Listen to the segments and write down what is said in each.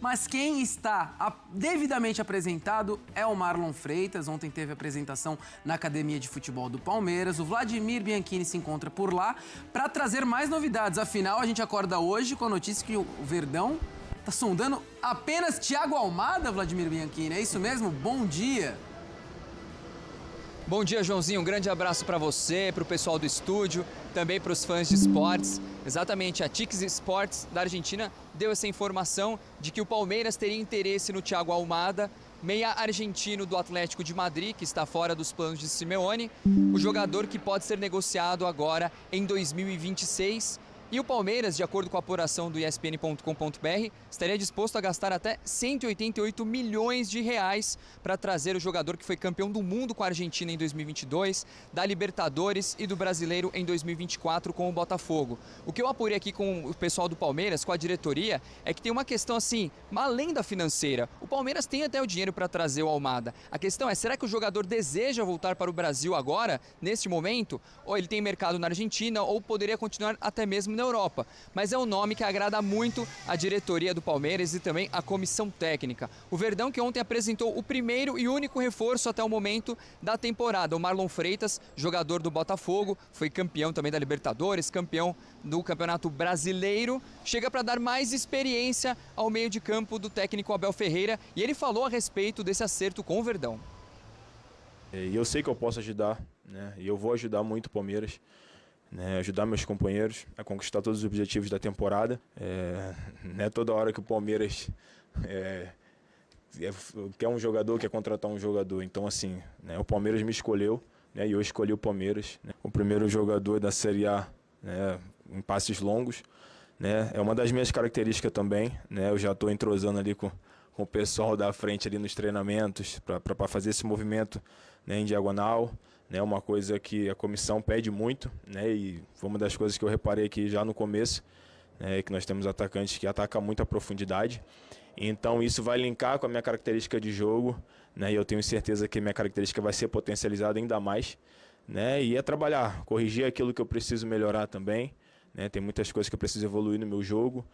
mas quem está devidamente apresentado é o Marlon Freitas. Ontem teve apresentação na Academia de Futebol do Palmeiras. O Vladimir Bianchini se encontra por lá para trazer mais novidades. Afinal, a gente acorda hoje com a notícia que o Verdão está sondando apenas Thiago Almada, Vladimir Bianchini. É isso mesmo? Bom dia! Bom dia, Joãozinho. Um grande abraço para você, para o pessoal do estúdio, também para os fãs de esportes. Exatamente, a Tix Sports da Argentina deu essa informação de que o Palmeiras teria interesse no Thiago Almada, meia argentino do Atlético de Madrid, que está fora dos planos de Simeone, o jogador que pode ser negociado agora em 2026. E o Palmeiras, de acordo com a apuração do ESPN.com.br, estaria disposto a gastar até 188 milhões de reais para trazer o jogador que foi campeão do mundo com a Argentina em 2022, da Libertadores e do Brasileiro em 2024 com o Botafogo. O que eu apurei aqui com o pessoal do Palmeiras, com a diretoria, é que tem uma questão assim, além da financeira. O Palmeiras tem até o dinheiro para trazer o Almada. A questão é, será que o jogador deseja voltar para o Brasil agora, neste momento? Ou ele tem mercado na Argentina, ou poderia continuar até mesmo na Europa, mas é um nome que agrada muito a diretoria do Palmeiras e também a comissão técnica. O Verdão, que ontem apresentou o primeiro e único reforço até o momento da temporada, o Marlon Freitas, jogador do Botafogo, foi campeão também da Libertadores, campeão do Campeonato Brasileiro, chega para dar mais experiência ao meio de campo do técnico Abel Ferreira, e ele falou a respeito desse acerto com o Verdão. Eu sei que eu posso ajudar, né? E eu vou ajudar muito o Palmeiras. Ajudar meus companheiros a conquistar todos os objetivos da temporada. Não é toda hora que o Palmeiras quer um jogador, quer contratar um jogador. Então, assim, o Palmeiras me escolheu, e eu escolhi o Palmeiras. O primeiro jogador da Série A, em passes longos. É uma das minhas características também. Eu já estou entrosando ali com o pessoal da frente ali nos treinamentos para fazer esse movimento, em diagonal. Uma coisa que a comissão pede muito, e foi uma das coisas que eu reparei aqui já no começo, que nós temos atacantes que atacam muito a profundidade. Então isso vai linkar com a minha característica de jogo, e eu tenho certeza que a minha característica vai ser potencializada ainda mais, e é trabalhar, corrigir aquilo que eu preciso melhorar também, tem muitas coisas que eu preciso evoluir no meu jogo,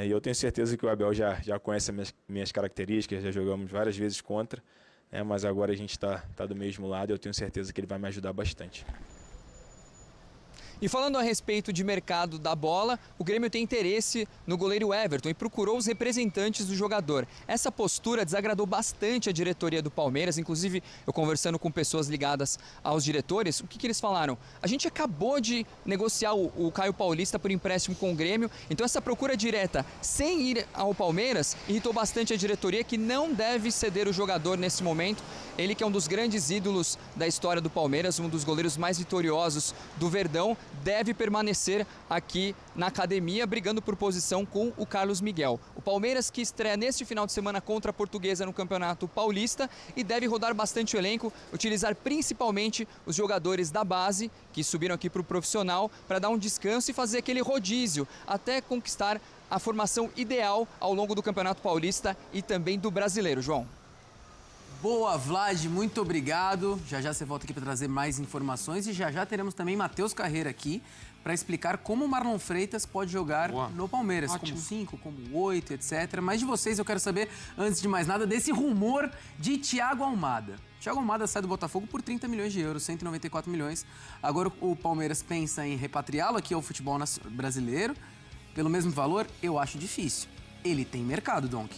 e eu tenho certeza que o Abel já conhece as minhas características, já jogamos várias vezes contra. Mas agora a gente está do mesmo lado e eu tenho certeza que ele vai me ajudar bastante. E falando a respeito de mercado da bola, o Grêmio tem interesse no goleiro Everton e procurou os representantes do jogador. Essa postura desagradou bastante a diretoria do Palmeiras, inclusive eu conversando com pessoas ligadas aos diretores, o que eles falaram? A gente acabou de negociar o Caio Paulista por empréstimo com o Grêmio, então essa procura direta sem ir ao Palmeiras irritou bastante a diretoria, que não deve ceder o jogador nesse momento. Ele que é um dos grandes ídolos da história do Palmeiras, um dos goleiros mais vitoriosos do Verdão, deve permanecer aqui na academia, brigando por posição com o Carlos Miguel. O Palmeiras que estreia neste final de semana contra a Portuguesa no Campeonato Paulista e deve rodar bastante o elenco, utilizar principalmente os jogadores da base que subiram aqui para o profissional para dar um descanso e fazer aquele rodízio até conquistar a formação ideal ao longo do Campeonato Paulista e também do Brasileiro. João. Boa, Vlad, muito obrigado. Já já você volta aqui para trazer mais informações e já já teremos também Matheus Carreira aqui para explicar como o Marlon Freitas pode jogar no Palmeiras, como 5, como 8, etc. Mas de vocês eu quero saber, antes de mais nada, desse rumor de Thiago Almada. Thiago Almada sai do Botafogo por 30 milhões de euros, 194 milhões. Agora o Palmeiras pensa em repatriá-lo aqui ao futebol brasileiro. Pelo mesmo valor, eu acho difícil. Ele tem mercado, Donk.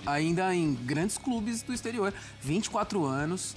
Ainda em grandes clubes do exterior. 24 anos,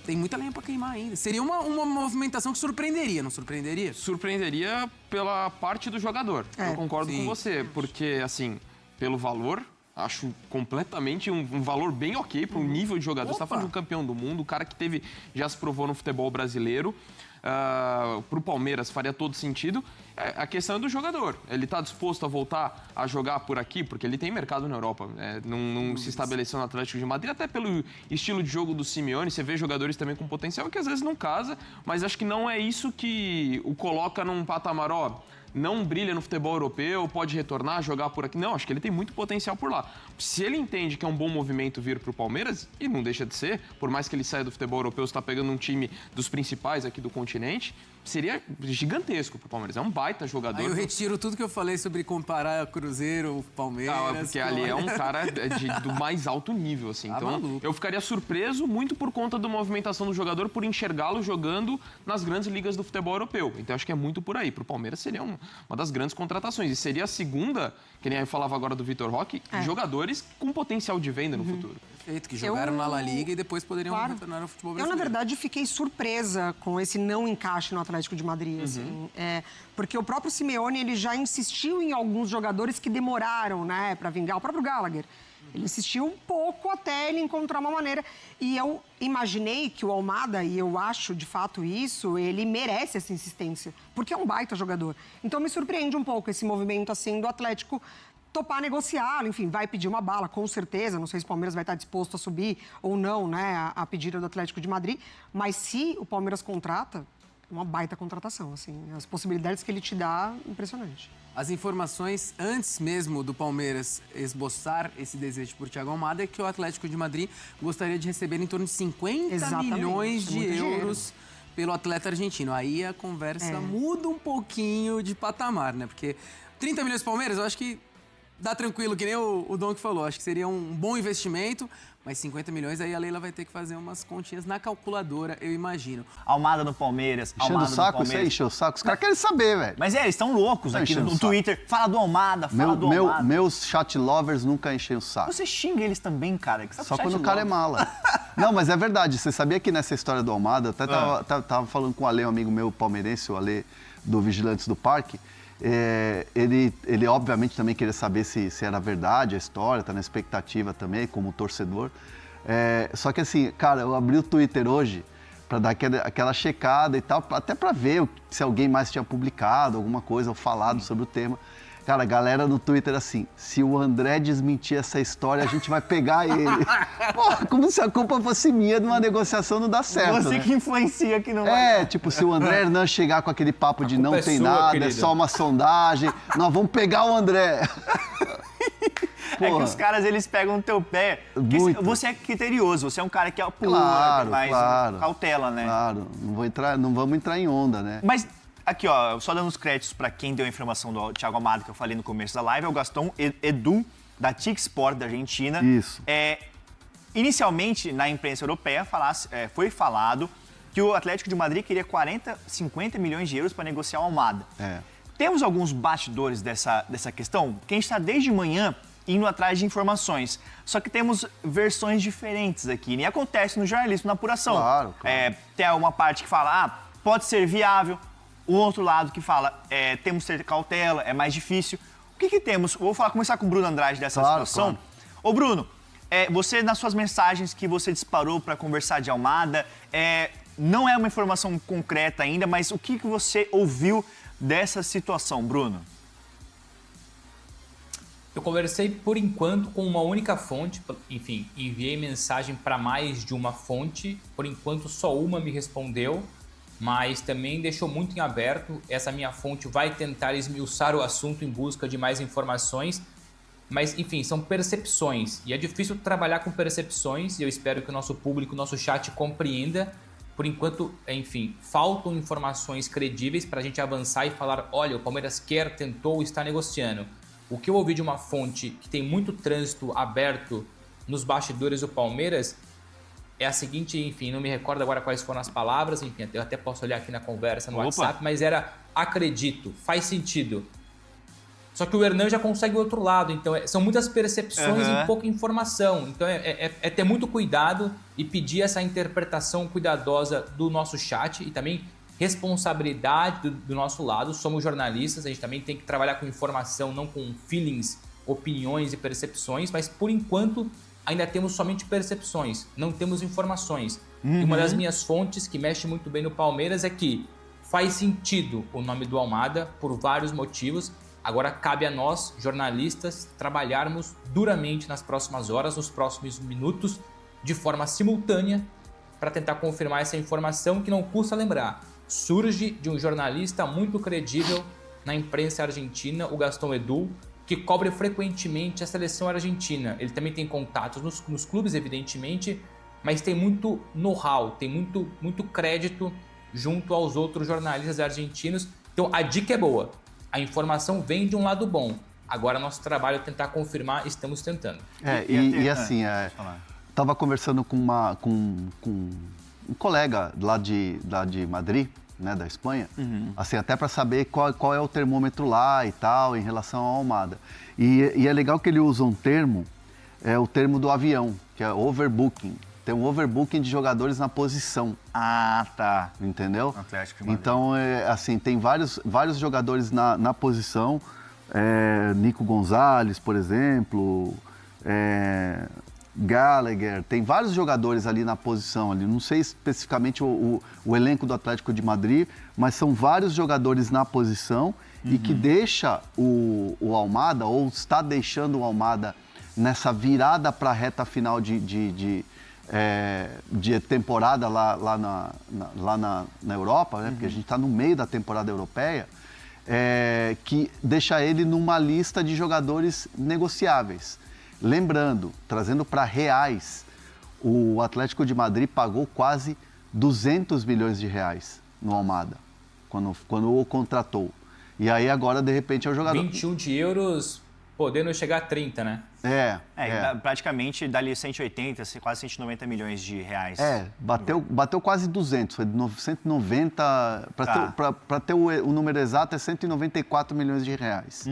tem muita lenha pra queimar ainda. Seria uma movimentação que surpreenderia, não surpreenderia? Surpreenderia pela parte do jogador. Eu concordo com você, porque, assim, pelo valor, acho completamente um valor bem ok para um nível de jogador. Você está falando de um campeão do mundo, o cara que já se provou no futebol brasileiro. Para o Palmeiras faria todo sentido. A questão é do jogador. Ele está disposto a voltar a jogar por aqui, porque ele tem mercado na Europa. Não se estabeleceu no Atlético de Madrid, até pelo estilo de jogo do Simeone. Você vê jogadores também com potencial que às vezes não casa, mas acho que não é isso que o coloca num patamar, não brilha no futebol europeu, pode retornar, jogar por aqui. Não, acho que ele tem muito potencial por lá. Se ele entende que é um bom movimento vir para o Palmeiras, e não deixa de ser, por mais que ele saia do futebol europeu, você está pegando um time dos principais aqui do continente, seria gigantesco pro Palmeiras. É um baita jogador. Aí eu retiro tudo que eu falei sobre comparar Cruzeiro, Palmeiras... Porque ali é um cara do mais alto nível, assim. Então, maluco. Eu ficaria surpreso muito por conta da movimentação do jogador, por enxergá-lo jogando nas grandes ligas do futebol europeu. Então, acho que é muito por aí. Pro Palmeiras seria uma das grandes contratações. E seria a segunda, que nem eu falava agora do Vitor Roque, de jogadores com potencial de venda no futuro. Perfeito, que jogaram na La Liga e depois poderiam retornar ao futebol brasileiro. Eu, na verdade, fiquei surpresa com esse não encaixe no Atlético de Madrid, assim, porque o próprio Simeone, ele já insistiu em alguns jogadores que demoraram, né, para vingar. O próprio Gallagher, ele insistiu um pouco até ele encontrar uma maneira. E eu imaginei que o Almada, e eu acho de fato isso, ele merece essa insistência, porque é um baita jogador. Então me surpreende um pouco esse movimento, assim, do Atlético topar negociá-lo, enfim, vai pedir uma bala, com certeza, não sei se o Palmeiras vai estar disposto a subir ou não, né, a pedida do Atlético de Madrid, mas se o Palmeiras contrata, é uma baita contratação, assim, as possibilidades que ele te dá, impressionante. As informações, antes mesmo do Palmeiras esboçar esse desejo por Thiago Almada, é que o Atlético de Madrid gostaria de receber em torno de 50 milhões de euros pelo atleta argentino. Aí a conversa muda um pouquinho de patamar, né, porque 30 milhões do Palmeiras, eu acho que dá tranquilo, que nem o Dom que falou. Acho que seria um bom investimento, mas 50 milhões aí a Leila vai ter que fazer umas continhas na calculadora, eu imagino. Almada no Palmeiras, Enchendo o saco, isso aí encheu o saco. Os caras querem saber, velho. Mas eles estão loucos aqui no Twitter. Fala do Almada, fala do Almada. Meus chat lovers nunca enchem o saco. Você xinga eles também, cara. Que só quando o cara é mala. Não, mas é verdade. Você sabia que nessa história do Almada, eu até tava falando com o Ale, um amigo meu palmeirense, o Ale do Vigilantes do Parque. Ele obviamente também queria saber se era verdade a história, tá na expectativa também, como torcedor. Só que assim, cara, eu abri o Twitter hoje para dar aquela checada e tal, até para ver se alguém mais tinha publicado alguma coisa ou falado sobre o tema. Cara, a galera no Twitter assim, se o André desmentir essa história, a gente vai pegar ele. Pô, como se a culpa fosse minha de uma negociação não dar certo, Você né? que influencia que não vai. Tipo, se o André Hernan chegar com aquele papo de não tem nada, querido, é só uma sondagem, nós vamos pegar o André. É que os caras, eles pegam o teu pé. Você é criterioso, você é um cara que apura, mais cautela, né? Claro, não vamos entrar em onda, né? Mas aqui, ó, só dando os créditos para quem deu a informação do Thiago Almada, que eu falei no começo da live, é o Gastão Edu, da TIC Sport da Argentina. Isso. Inicialmente, na imprensa europeia, foi falado que o Atlético de Madrid queria 50 milhões de euros para negociar o Almada. Temos alguns bastidores dessa questão, que a gente está desde manhã indo atrás de informações. Só que temos versões diferentes aqui. Nem acontece no jornalismo, na apuração. Claro. Tem uma parte que fala, pode ser viável. O outro lado que fala, temos que ter cautela, é mais difícil. O que temos? Vou começar com o Bruno Andrade dessa situação. Claro. Ô, Bruno, você, nas suas mensagens que você disparou para conversar de Almada, não é uma informação concreta ainda, mas o que você ouviu dessa situação, Bruno? Eu conversei, por enquanto, com uma única fonte. Enfim, enviei mensagem para mais de uma fonte. Por enquanto, só uma me respondeu, mas também deixou muito em aberto. Essa minha fonte vai tentar esmiuçar o assunto em busca de mais informações. Mas, enfim, são percepções. E é difícil trabalhar com percepções, e eu espero que o nosso público, o nosso chat compreenda. Por enquanto, enfim, faltam informações credíveis para a gente avançar e falar, olha, o Palmeiras quer, tentou, está negociando. O que eu ouvi de uma fonte que tem muito trânsito aberto nos bastidores do Palmeiras é a seguinte, enfim, não me recordo agora quais foram as palavras, enfim, eu até posso olhar aqui na conversa no WhatsApp, mas era acredito, faz sentido. Só que o Hernan já consegue o outro lado, então são muitas percepções e pouca informação. Então é ter muito cuidado e pedir essa interpretação cuidadosa do nosso chat e também responsabilidade do nosso lado. Somos jornalistas, a gente também tem que trabalhar com informação, não com feelings, opiniões e percepções, mas por enquanto ainda temos somente percepções, não temos informações. E uma das minhas fontes que mexe muito bem no Palmeiras é que faz sentido o nome do Almada por vários motivos. Agora cabe a nós, jornalistas, trabalharmos duramente nas próximas horas, nos próximos minutos, de forma simultânea, para tentar confirmar essa informação que não custa lembrar. Surge de um jornalista muito credível na imprensa argentina, o Gastão Edu, que cobre frequentemente a seleção argentina. Ele também tem contatos nos clubes, evidentemente, mas tem muito know-how, tem muito crédito junto aos outros jornalistas argentinos. Então a dica é boa, a informação vem de um lado bom. Agora nosso trabalho é tentar confirmar, estamos tentando. Estava conversando com um colega lá de Madrid, né, da Espanha, assim, até para saber qual é o termômetro lá e tal, em relação à Almada. E é legal que ele usa um termo, o termo do avião, que é overbooking. Tem um overbooking de jogadores na posição. Ah, tá. Entendeu? Atlético de Madrid. Então, assim, tem vários jogadores na posição. Nico Gonzalez, por exemplo, Gallagher, tem vários jogadores ali na posição. Ali. Não sei especificamente o elenco do Atlético de Madrid, mas são vários jogadores na posição e que deixa o Almada, ou está deixando o Almada nessa virada para a reta final de temporada lá na Europa, né? Porque a gente está no meio da temporada europeia, que deixa ele numa lista de jogadores negociáveis. Lembrando, trazendo para reais, o Atlético de Madrid pagou quase 200 milhões de reais no Almada, quando o contratou. E aí agora, de repente, é o jogador... 21 de euros, podendo chegar a 30, né? Praticamente dali 180, quase 190 milhões de reais. Bateu quase 200, foi 190, para ter o número exato é 194 milhões de reais.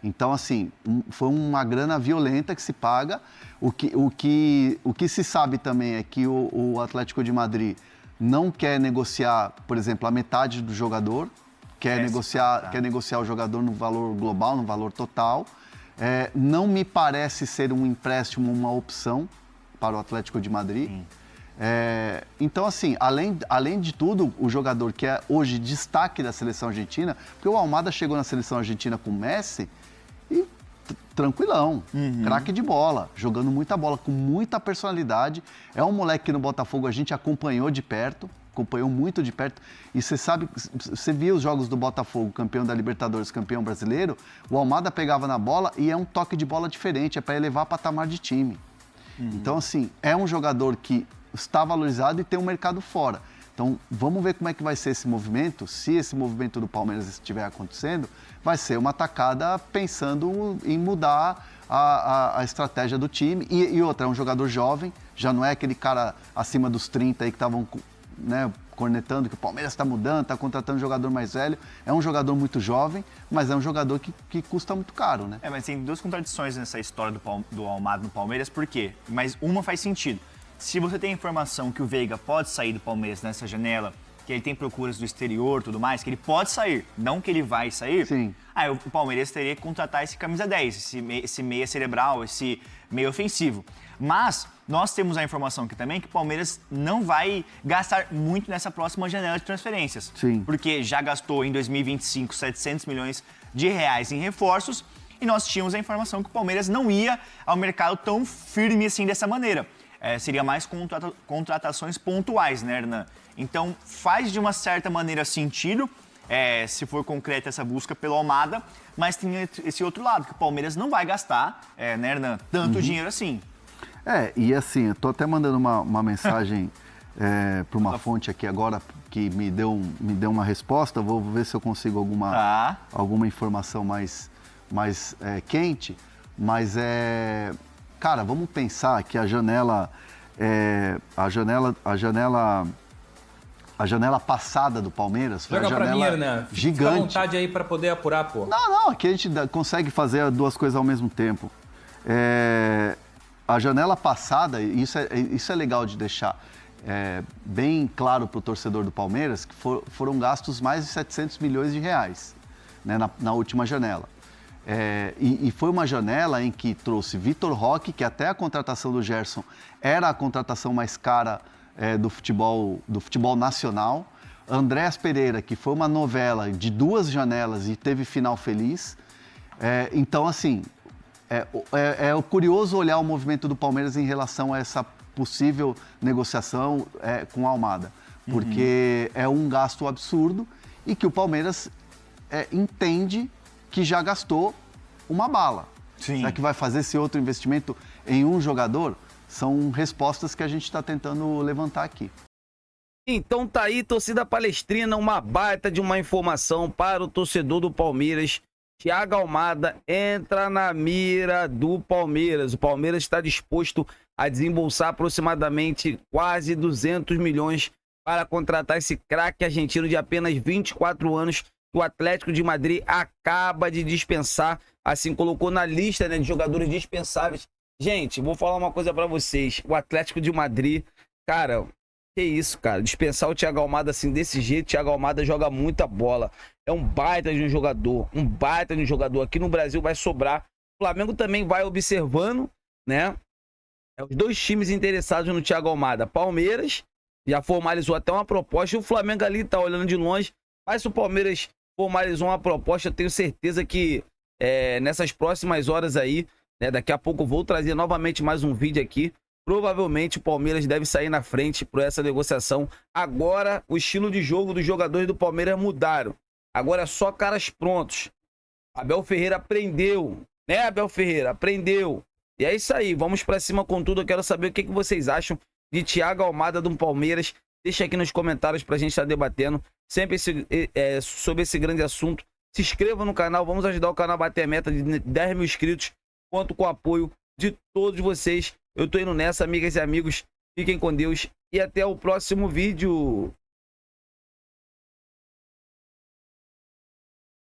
Então, assim, foi uma grana violenta que se paga. O que se sabe também é que o Atlético de Madrid não quer negociar, por exemplo, a metade do jogador, quer negociar o jogador no valor global, no valor total. Não me parece ser um empréstimo uma opção para o Atlético de Madrid. Então, assim, além de tudo, o jogador que é hoje destaque da seleção argentina, porque o Almada chegou na seleção argentina com o Messi e tranquilão, craque de bola, jogando muita bola, com muita personalidade. É um moleque que no Botafogo a gente acompanhou muito de perto. E você sabe, você viu os jogos do Botafogo, campeão da Libertadores, campeão brasileiro, o Almada pegava na bola e é um toque de bola diferente, é para elevar patamar de time. Então, assim, é um jogador que está valorizado e tem um mercado fora. Então, vamos ver como é que vai ser esse movimento. Se esse movimento do Palmeiras estiver acontecendo, vai ser uma atacada pensando em mudar a estratégia do time. E outra, é um jogador jovem, já não é aquele cara acima dos 30 aí que estavam... Né, cornetando que o Palmeiras está mudando, está contratando um jogador mais velho. É um jogador muito jovem, mas é um jogador que custa muito caro, né? Mas tem duas contradições nessa história do Almada no Palmeiras, por quê? Mas uma faz sentido. Se você tem a informação que o Veiga pode sair do Palmeiras nessa janela, que ele tem procuras do exterior e tudo mais, que ele pode sair, não que ele vai sair, sim. Aí o Palmeiras teria que contratar esse camisa 10, esse meia cerebral, esse meia ofensivo. Mas nós temos a informação aqui também que o Palmeiras não vai gastar muito nessa próxima janela de transferências. Sim. Porque já gastou em 2025 700 milhões de reais em reforços e nós tínhamos a informação que o Palmeiras não ia ao mercado tão firme assim dessa maneira. Seria mais contratações pontuais, né, Hernan? Então faz de uma certa maneira sentido, se for concreta essa busca pelo Almada, mas tem esse outro lado, que o Palmeiras não vai gastar, né, Hernan, tanto dinheiro assim. E assim, eu tô até mandando uma mensagem para uma fonte aqui agora que me deu uma resposta. Vou ver se eu consigo alguma informação mais quente. Mas cara, vamos pensar que a janela passada do Palmeiras foi Joga a janela pra mim, Hernan. gigante. Fica à vontade aí para poder apurar, pô. Não, aqui a gente consegue fazer as duas coisas ao mesmo tempo. A janela passada, isso é legal de deixar bem claro para o torcedor do Palmeiras, que foram gastos mais de 700 milhões de reais, né, na última janela. E foi uma janela em que trouxe Vitor Roque, que até a contratação do Gerson era a contratação mais cara do futebol nacional. Andréas Pereira, que foi uma novela de 2 janelas e teve final feliz. Então, assim... É curioso olhar o movimento do Palmeiras em relação a essa possível negociação com a Almada, porque é um gasto absurdo e que o Palmeiras entende que já gastou uma bala. Sim. Será que vai fazer esse outro investimento em um jogador? São respostas que a gente está tentando levantar aqui. Então tá aí, torcida palestrina, uma baita de uma informação para o torcedor do Palmeiras. Thiago Almada entra na mira do Palmeiras. O Palmeiras está disposto a desembolsar aproximadamente quase 200 milhões para contratar esse craque argentino de apenas 24 anos que o Atlético de Madrid acaba de dispensar, assim colocou na lista, né, de jogadores dispensáveis. Gente, vou falar uma coisa para vocês. O Atlético de Madrid, cara, que isso, cara. Dispensar o Thiago Almada assim desse jeito. Thiago Almada joga muita bola. É um baita de um jogador. Um baita de um jogador. Aqui no Brasil vai sobrar. O Flamengo também vai observando, né? Os dois times interessados no Thiago Almada. Palmeiras já formalizou até uma proposta. E o Flamengo ali tá olhando de longe. Mas se o Palmeiras formalizou uma proposta, eu tenho certeza que nessas próximas horas aí, né? Daqui a pouco eu vou trazer novamente mais um vídeo aqui. Provavelmente o Palmeiras deve sair na frente por essa negociação. Agora o estilo de jogo dos jogadores do Palmeiras mudaram. Agora é só caras prontos. Abel Ferreira aprendeu, né, Abel Ferreira? Aprendeu. E é isso aí, vamos pra cima com tudo. Eu quero saber o que vocês acham de Thiago Almada do Palmeiras. Deixa aqui nos comentários pra gente estar debatendo sempre sobre esse grande assunto. Se inscreva no canal, vamos ajudar o canal a bater a meta de 10 mil inscritos. Conto com o apoio de todos vocês. Eu tô indo nessa, amigas e amigos. Fiquem com Deus e até o próximo vídeo.